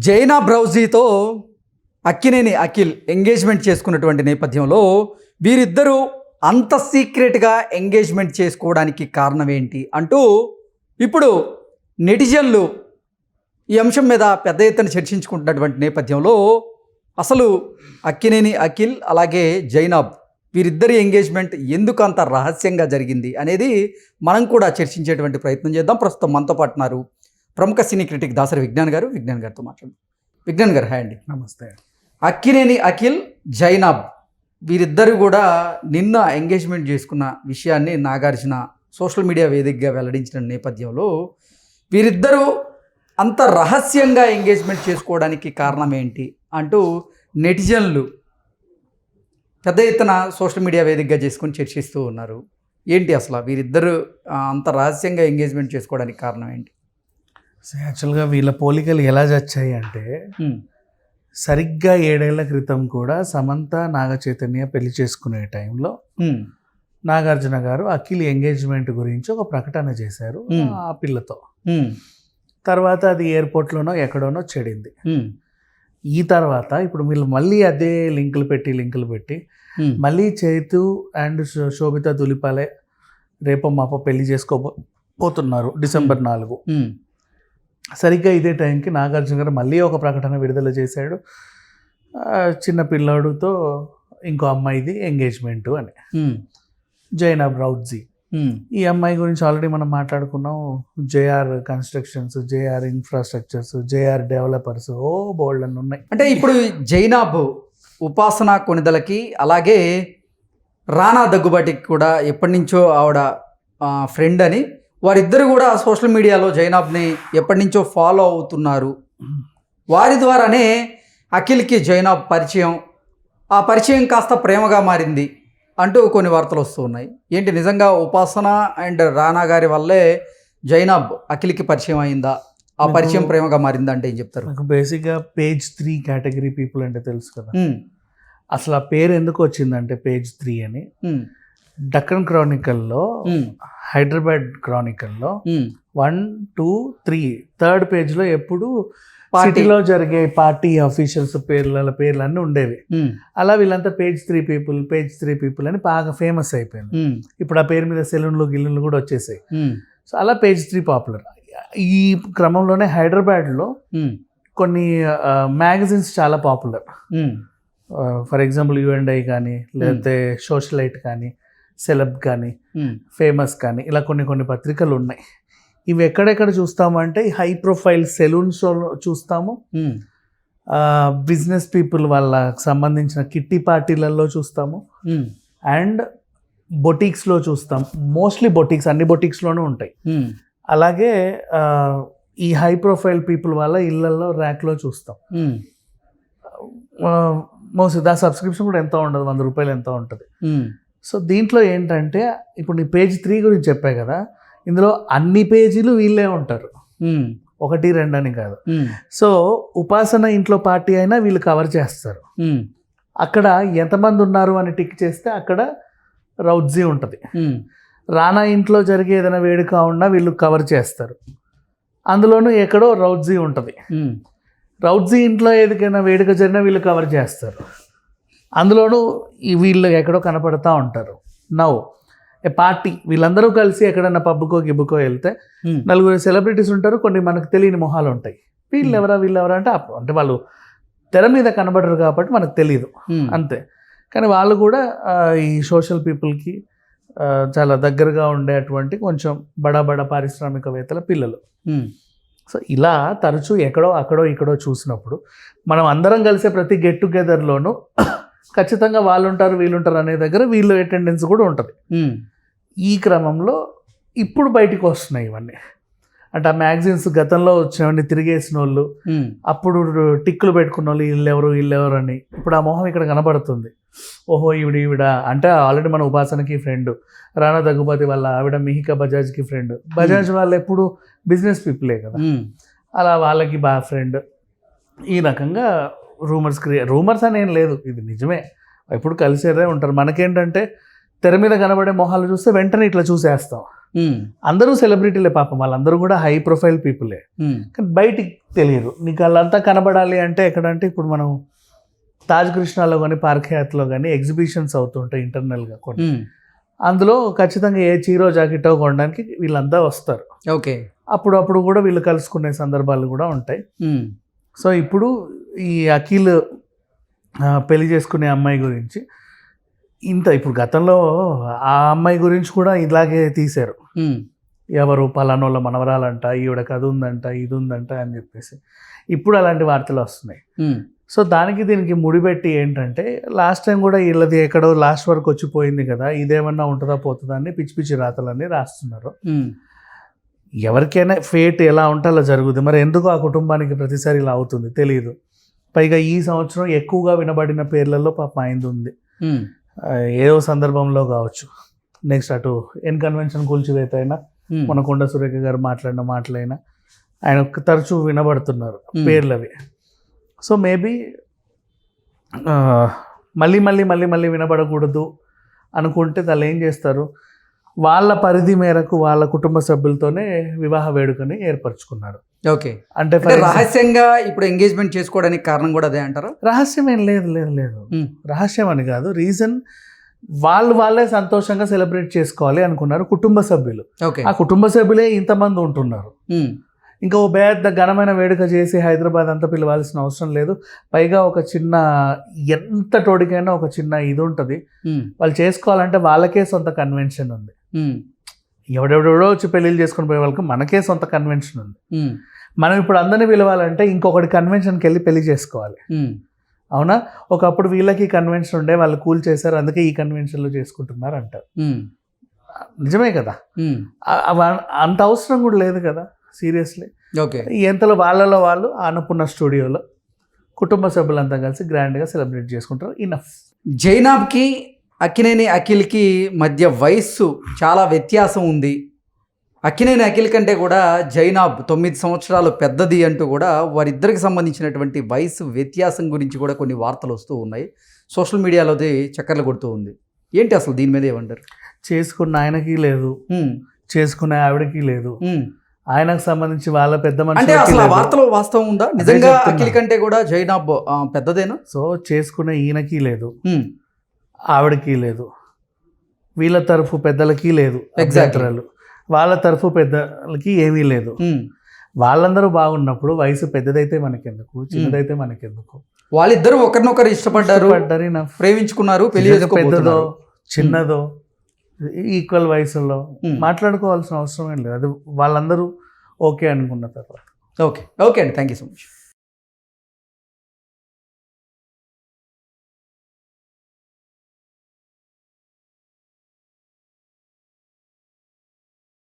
జైనా బ్రౌజీతో Akkineni Akhil engagement చేసుకున్నటువంటి నేపథ్యంలో వీరిద్దరూ అంత సీక్రెట్గా ఎంగేజ్మెంట్ చేసుకోవడానికి కారణం ఏంటి అంటూ ఇప్పుడు నెటిజన్లు ఈ అంశం మీద పెద్ద ఎత్తున చర్చించుకుంటున్నటువంటి నేపథ్యంలో అసలు అక్కినేని అఖిల్ అలాగే జైనాబ్ వీరిద్దరి ఎంగేజ్మెంట్ ఎందుకు అంత రహస్యంగా జరిగింది అనేది మనం కూడా చర్చించేటువంటి ప్రయత్నం చేద్దాం. ప్రస్తుతం మనతో పాటు ఉన్నారు ప్రముఖ సినీ క్రిటిక్ దాసరి విజ్ఞాన్ గారితో మాట్లాడు. విజ్ఞాన్ గారు హాయ్ అండి. నమస్తే. అక్కినేని అఖిల్ జైనాబ్ వీరిద్దరు కూడా నిన్న ఎంగేజ్మెంట్ చేసుకున్న విషయాన్ని నాగార్జున సోషల్ మీడియా వేదికగా వెల్లడించిన నేపథ్యంలో వీరిద్దరూ అంత రహస్యంగా ఎంగేజ్మెంట్ చేసుకోవడానికి కారణం ఏంటి అంటూ నెటిజన్లు పెద్ద ఎత్తున సోషల్ మీడియా వేదికగా చేసుకొని చర్చిస్తూ ఉన్నారు. ఏంటి అసలు వీరిద్దరు అంత రహస్యంగా ఎంగేజ్మెంట్ చేసుకోవడానికి కారణం ఏంటి? యాక్చువల్గా వీళ్ళ పోలికలు ఎలా వచ్చాయి అంటే సరిగ్గా 7 ఏళ్ల క్రితం కూడా సమంత నాగ చైతన్య పెళ్లి చేసుకునే టైంలో నాగార్జున గారు అఖిల్ ఎంగేజ్మెంట్ గురించి ఒక ప్రకటన చేశారు ఆ పిల్లతో. తర్వాత అది ఎయిర్పోర్ట్లోనో ఎక్కడోనో చెడింది. ఈ తర్వాత ఇప్పుడు వీళ్ళు మళ్ళీ అదే లింకులు పెట్టి మళ్ళీ చైతు అండ్ శోభిత దులిపాలే రేపో మాపో పెళ్లి చేసుకోబోతున్నారు December 4. సరిగ్గా ఇదే టైంకి నాగార్జున గారు మళ్ళీ ఒక ప్రకటన విడుదల చేశాడు, చిన్న పిల్లాడుతో ఇంకో అమ్మాయిది ఎంగేజ్మెంటు అని, జైనా బ్రౌజీ. ఈ అమ్మాయి గురించి ఆల్రెడీ మనం మాట్లాడుకున్నాం. JR constructions, JR infrastructures, JR developers, bold అని ఉన్నాయి. అంటే ఇప్పుడు జైనాబ్ ఉపాసన కొనిదలకి అలాగే రానా దగ్గుబాటికి కూడా ఎప్పటి నుంచో ఆవిడ ఫ్రెండ్ అని వారిద్దరు కూడా సోషల్ మీడియాలో జైనాబ్ని ఎప్పటి నుంచో ఫాలో అవుతున్నారు. వారి ద్వారానే అఖిల్కి జైనాబ్ పరిచయం, ఆ పరిచయం కాస్త ప్రేమగా మారింది అంటూ కొన్ని వార్తలు వస్తూ ఉన్నాయి. ఏంటి నిజంగా ఉపాసన అండ్ రానా గారి వల్లే జైనాబ్ అఖిల్కి పరిచయం అయిందా? ఆ పరిచయం ప్రేమగా మారిందా అంటే ఏం చెప్తారు? నాకు బేసిక్గా page 3 కేటగిరీ పీపుల్ అంటే తెలుసు కదా. అసలు ఆ పేరు ఎందుకు వచ్చిందంటే page 3 అని డక్కన్ క్రానికల్లో, హైదరాబాద్ క్రానికల్లో 1, 2, 3 థర్డ్ పేజ్లో ఎప్పుడు సిటీలో జరిగే పార్టీ అఫీషియల్స్ పేర్లు అన్నీ ఉండేవి. అలా వీళ్ళంతా page 3 పీపుల్ అని బాగా ఫేమస్ అయిపోయింది. ఇప్పుడు ఆ పేరు మీద సెలూన్లు గిల్లులు కూడా వచ్చేసాయి. సో అలా page 3 పాపులర్. ఈ క్రమంలోనే హైదరాబాద్లో కొన్ని మ్యాగజైన్స్ చాలా పాపులర్. ఫర్ ఎగ్జాంపుల్ U&I కానీ, లేకపోతే సోషలైట్ కానీ, సెలబ్ కానీ, ఫేమస్ కానీ, ఇలా కొన్ని పత్రికలు ఉన్నాయి. ఇవి ఎక్కడెక్కడ చూస్తామంటే హై ప్రొఫైల్ సెలూన్స్ చూస్తాము, బిజినెస్ పీపుల్ వాళ్ళకి సంబంధించిన కిట్టి పార్టీలలో చూస్తాము, అండ్ బొటిక్స్లో చూస్తాం. మోస్ట్లీ బొటిక్స్, అన్ని బొటిక్స్లోనూ ఉంటాయి. అలాగే ఈ హై ప్రొఫైల్ పీపుల్ వాళ్ళ ఇళ్లలో ర్యాక్లో చూస్తాం. మోస్ట్లీ దా సబ్స్క్రిప్షన్ కూడా ఎంతో ఉండదు, 100 రూపాయలు ఎంతో ఉంటుంది. సో దీంట్లో ఏంటంటే ఇప్పుడు నీ page 3 గురించి చెప్పాయి కదా, ఇందులో అన్ని పేజీలు వీళ్ళే ఉంటారు, 1, 2 అని కాదు. సో ఉపాసన ఇంట్లో పార్టీ అయినా వీళ్ళు కవర్ చేస్తారు. అక్కడ ఎంతమంది ఉన్నారు అని టిక్ చేస్తే అక్కడ రౌజీ ఉంటుంది. రానా ఇంట్లో జరిగే ఏదైనా వేడుక ఉన్నా వీళ్ళు కవర్ చేస్తారు, అందులోనూ ఎక్కడో రౌజీ ఉంటుంది. రౌజీ ఇంట్లో ఏదైనా వేడుక జరిగినా వీళ్ళు కవర్ చేస్తారు, అందులోనూ వీళ్ళు ఎక్కడో కనపడతా ఉంటారు. నౌ ఏ పార్టీ, వీళ్ళందరూ కలిసి ఎక్కడన్నా పబ్బుకో గిబ్బుకో వెళ్తే 4 సెలబ్రిటీస్ ఉంటారు, కొన్ని మనకు తెలియని మొహాలు ఉంటాయి. వీళ్ళెవరా అంటే వాళ్ళు తెర మీద కనబడరు కాబట్టి మనకు తెలియదు అంతే. కానీ వాళ్ళు కూడా ఈ సోషల్ పీపుల్కి చాలా దగ్గరగా ఉండేటువంటి కొంచెం బడా పారిశ్రామికవేత్తల పిల్లలు. సో ఇలా తరచూ అక్కడో ఇక్కడో చూసినప్పుడు మనం అందరం కలిసే ప్రతి గెట్ టుగెదర్లోనూ ఖచ్చితంగా వాళ్ళు ఉంటారు వీళ్ళు ఉంటారు అనే దగ్గర వీళ్ళు అటెండెన్స్ కూడా ఉంటుంది. ఈ క్రమంలో ఇప్పుడు బయటికి వస్తున్నాయి ఇవన్నీ. అంటే ఆ మ్యాగజైన్స్ గతంలో వచ్చినవన్నీ తిరిగేసిన వాళ్ళు, అప్పుడు టిక్కులు పెట్టుకున్న వాళ్ళు వీళ్ళెవరు అని, ఇప్పుడు ఆ మొహం ఇక్కడ కనబడుతుంది. ఓహో ఈవిడ అంటే ఆల్రెడీ మన ఉపాసనకి ఫ్రెండ్, రానా దగ్గుబాటి వాళ్ళ ఆవిడ మిహికా బజాజ్కి ఫ్రెండ్. బజాజ్ వాళ్ళు ఎప్పుడు బిజినెస్ పీపులే కదా, అలా వాళ్ళకి బాగా ఫ్రెండ్. ఈ రకంగా రూమర్స్ అని ఏం లేదు, ఇది నిజమే, ఎప్పుడు కలిసేదే ఉంటారు. మనకేంటంటే తెర మీద కనబడే మొహాలు చూస్తే వెంటనే ఇట్లా చూసేస్తాం. అందరూ సెలబ్రిటీలే పాపం, వాళ్ళందరూ కూడా హై ప్రొఫైల్ పీపులే, కానీ బయటికి తెలియరు. నీకు వాళ్ళంతా కనబడాలి అంటే ఎక్కడంటే ఇప్పుడు మనం తాజ్ కృష్ణాలో కానీ పార్క్ హయాత్లో కానీ ఎగ్జిబిషన్స్ అవుతుంటాయి ఇంటర్నల్గా కొన్ని, అందులో ఖచ్చితంగా ఏ చీరో జాకెటో కొనడానికి వీళ్ళంతా వస్తారు. ఓకే, అప్పుడు కూడా వీళ్ళు కలుసుకునే సందర్భాలు కూడా ఉంటాయి. సో ఇప్పుడు ఈ అఖిల్ పెళ్లి చేసుకునే అమ్మాయి గురించి ఇప్పుడు గతంలో ఆ అమ్మాయి గురించి కూడా ఇలాగే తీశారు, ఎవరు పలానోళ్ళ మనవరాలంట, ఈవిడకి అది ఉందంట ఇది ఉందంట అని చెప్పేసి. ఇప్పుడు అలాంటి వార్తలు వస్తున్నాయి. సో దానికి దీనికి ముడిపెట్టి ఏంటంటే లాస్ట్ టైం కూడా వీళ్ళది ఎక్కడో లాస్ట్ వరకు వచ్చిపోయింది కదా, ఇదేమన్నా ఉంటుందా పోతుందా అని పిచ్చి పిచ్చి రాతలన్నీ రాస్తున్నారు. ఎవరికైనా ఫేట్ ఎలా ఉంటే అలా జరుగుతుంది. మరి ఎందుకు ఆ కుటుంబానికి ప్రతిసారి ఇలా అవుతుంది తెలియదు. పైగా ఈ సంవత్సరం ఎక్కువగా వినబడిన పేర్లలో పాపం అయింది ఉంది, ఏదో సందర్భంలో కావచ్చు. నెక్స్ట్ అటు ఎన్ కన్వెన్షన్ కూల్చివేత అయినా, మన కొండ సురేఖ గారు మాట్లాడిన మాటలైనా ఆయన తరచూ వినబడుతున్నారు పేర్లు అవి. సో మేబీ మళ్ళీ మళ్ళీ మళ్ళీ మళ్ళీ వినబడకూడదు అనుకుంటే వాళ్ళు ఏం చేస్తారు, వాళ్ళ పరిధి మేరకు వాళ్ళ కుటుంబ సభ్యులతోనే వివాహ వేడుకని ఏర్పరచుకున్నారు. ఓకే, అంటే రహస్యంగా ఇప్పుడు ఎంగేజ్మెంట్ చేసుకోవడానికి కారణం కూడా అదే అంటారా? రహస్యం ఏం లేదు లేదు లేదు రహస్యం అని కాదు, రీజన్ వాళ్ళే సంతోషంగా సెలబ్రేట్ చేసుకోవాలి అనుకున్నారు కుటుంబ సభ్యులు. ఆ కుటుంబ సభ్యులే ఇంతమంది ఉంటున్నారు, ఇంకా ఓ పెద్ద ఘనమైన వేడుక చేసి హైదరాబాద్ అంతా పిలవాల్సిన అవసరం లేదు. పైగా ఒక చిన్న ఎంత తోడికైనా ఒక చిన్న ఇది ఉంటుంది, వాళ్ళు చేసుకోవాలంటే వాళ్ళకే సొంత కన్వెన్షన్ ఉంది. ఎవడెవడెవడో వచ్చి పెళ్ళిళ్ళు చేసుకుని పోయే వాళ్ళకి మనకే సొంత కన్వెన్షన్ ఉంది. మనం ఇప్పుడు అందరినీ పిలవాలంటే ఇంకొకటి కన్వెన్షన్కి వెళ్ళి పెళ్లి చేసుకోవాలి. అవునా? ఒకప్పుడు వీళ్ళకి కన్వెన్షన్ ఉండే, వాళ్ళు కూల్ చేశారు, అందుకే ఈ కన్వెన్షన్లో చేసుకుంటున్నారు అంటారు. నిజమే కదా, అంత అవసరం కూడా లేదు కదా సీరియస్లీ. ఓకే, ఎంతలో వాళ్ళలో వాళ్ళు అన్నపూర్ణ స్టూడియోలో కుటుంబ సభ్యులంతా కలిసి గ్రాండ్గా సెలబ్రేట్ చేసుకుంటారు. ఇనఫ్. జైనాబ్కి అక్కినేని అఖిల్కి మధ్య వయస్సు చాలా వ్యత్యాసం ఉంది. అక్కినేని అఖిల్ కంటే కూడా జైనాబ్ 9 సంవత్సరాలు పెద్దది అంటూ కూడా వారిద్దరికి సంబంధించినటువంటి వయసు వ్యత్యాసం గురించి కూడా కొన్ని వార్తలు వస్తూ ఉన్నాయి. సోషల్ మీడియాలో చక్కర్లు కొడుతూ ఉంది. ఏంటి అసలు దీని మీద ఏమంటారు? చేసుకున్న ఆయనకి లేదు, చేసుకునే ఆవిడకి లేదు, ఆయనకు సంబంధించి వాళ్ళ పెద్ద మనిషి అంటే అసలు ఆ వార్తలో వాస్తవం ఉందా? నిజంగా అఖిల్ కంటే కూడా జైనాబ్ పెద్దదేనా? సో చేసుకునే ఈయనకి లేదు, ఆవిడకి లేదు, వీళ్ళ తరఫు పెద్దలకి లేదు, ఎగ్జాక్టర్లు వాళ్ళ తరఫు పెద్దలకి ఏమీ లేదు. వాళ్ళందరూ బాగున్నప్పుడు వయసు పెద్దదైతే మనకెందుకు, చిన్నదైతే మనకెందుకు? వాళ్ళిద్దరూ ఒకరినొకరు ఇష్టపడ్డారు, ప్రేమించుకున్నారు, పెళ్లి పెద్దదో చిన్నదో ఈక్వల్ వయసులో మాట్లాడుకోవాల్సిన అవసరం ఏం లేదు. అది వాళ్ళందరూ ఓకే అనుకున్న తర్వాత. ఓకే ఓకే అండి, థ్యాంక్ యూ సో మచ్.